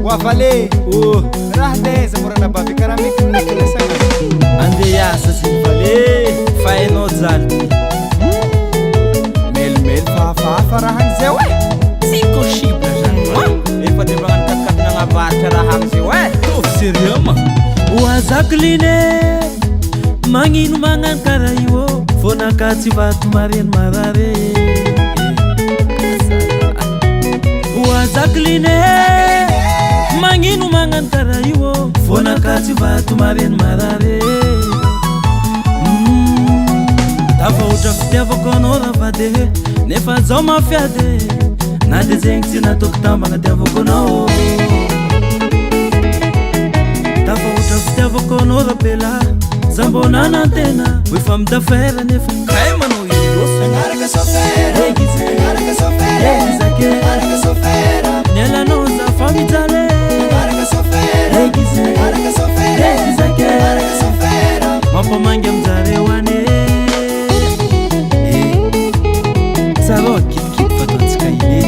Wafale, raha deza morana bavy karaha mikinakilesana andeha hiasa sy nifale fa hainao jaly melimely fahafahafa raha an'izay oe tsy possible zany efa de magnano katikatina agnavaritra raha an'izay oe tovy sérieux ma oazakline magnino magnano karaha io fonaka tsy vato mareny marare oazakline magnino magnano karaha io fonaka tsy vato mareny marare dafa ohatra fitiavako anao raha va de nefa zao mafiady na de zegny tsy nataoko tambagna tiavako anao dafa ohatra fitiavako anao raha bela za mbô nanantena efa midafera nefa kay manao nialanao za fa mijaly mampamangy amizareo ane tsara kitikity fataontsika ine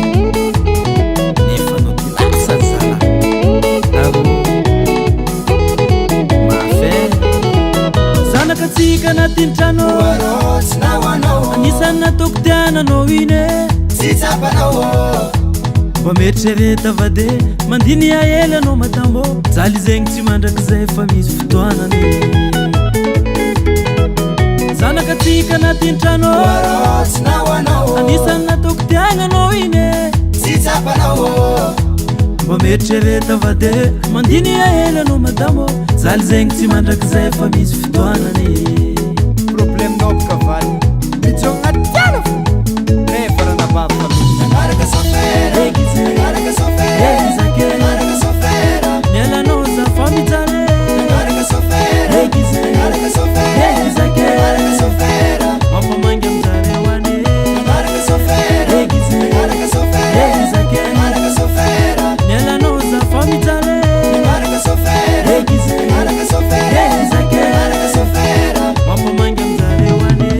nefa nao tilasa zala aro mafera zanakatsika anatiny trano anisany nataoko tiananao ine mba mieritsereta va de mandiny ahely anao matambo jaly zegny tsy mandraky zay fa misy fotoanany zanakatsika anatiny trano anisany nataoko tiagnanao ine mba mieritsereta va de mandiny ahely anao matambo jaly zegny tsy mandraky zay fa misy fotoanany problème nao boka valy mitsoagna agnaty tiana fo nefa raha nabavy nialanao za fa mijaly mampamangy amizareo ane nialanao za fa mijaly mampamangy amizareo ane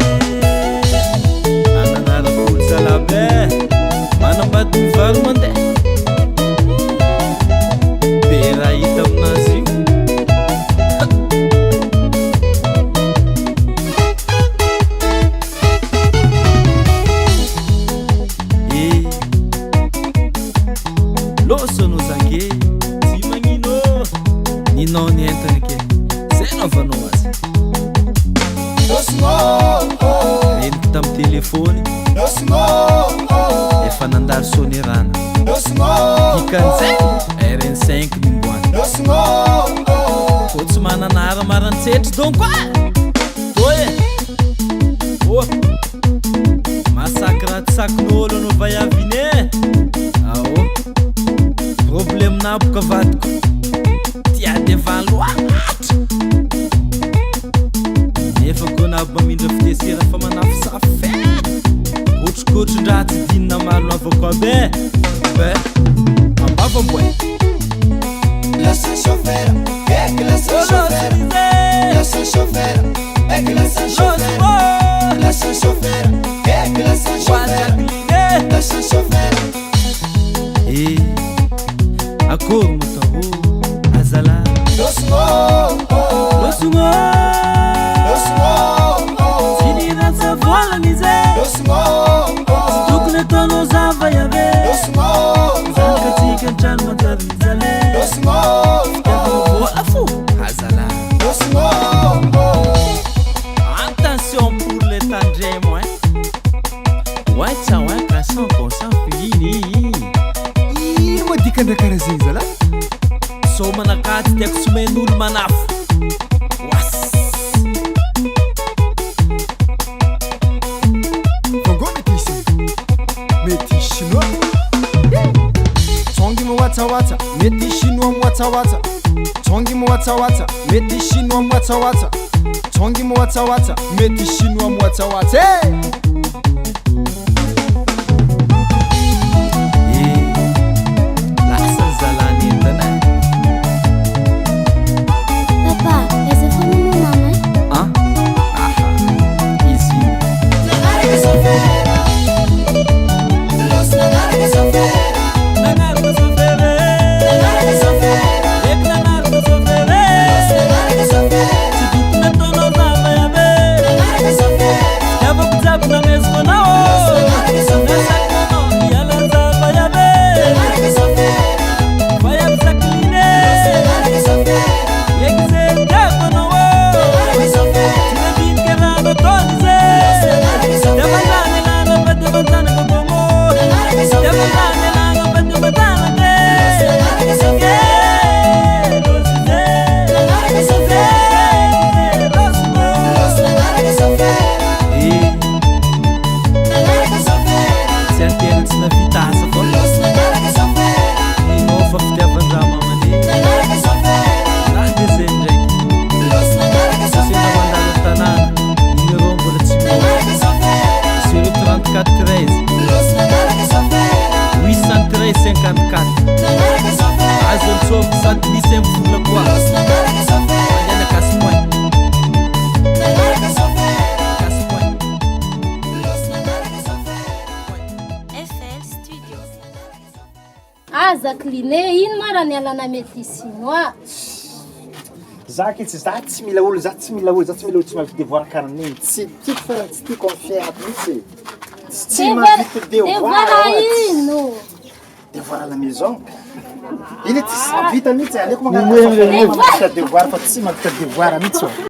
ananarako zalabe manambady mivalo mandeha be raha hita aminazy io loso anao zake tsy magnino ninao ny entana ke zay naovanao azy reniky tamy telefony efa nandalo sonerana dikan'izay RN5 nimboany ko tsy mananara marantsehatra donc oe oh masakra ty sakin'olo anao vaiavine ao problème naboka vadiko tia de valoatra nefa ko nabo mamindra fitesera fa manafosafy otrokotron-draha tsy dinina maro navako abe be ambava mboe Laisse chauffer, que laisse chauffer, laisse chauffer, que laisse chauffer, laisse chauffer, que laisse chauffer, laisse chauffer. Akory motaho azala losungo siniratsy volany zay tokony ataonao zava yabe zanakatsika antrano manjary mijaly vola fo azala attention pour les tandremo ouais ça ouais 100% fini ino madika ndra karaha zegny zala zao manakaty tiako somen'olo manafo was Congo mety chinois Tsongy mawatsa mety chinois mawatsa Tsongy mawatsa mety chinois mawatsa Tsongy mawatsa mety chinois mawatsa Zakline ino marany alana mety chinois Zaka tsy za tsy mila olo za tsy mila olo tsy mahavita devoir karaha tsy tiako fa tsy tiako confiance mihitsy tsy mahavita devoir ino devoir à la maison iny tsy vita mihitsy aleko magnano devoir fa tsy mahavita devoir mihitsy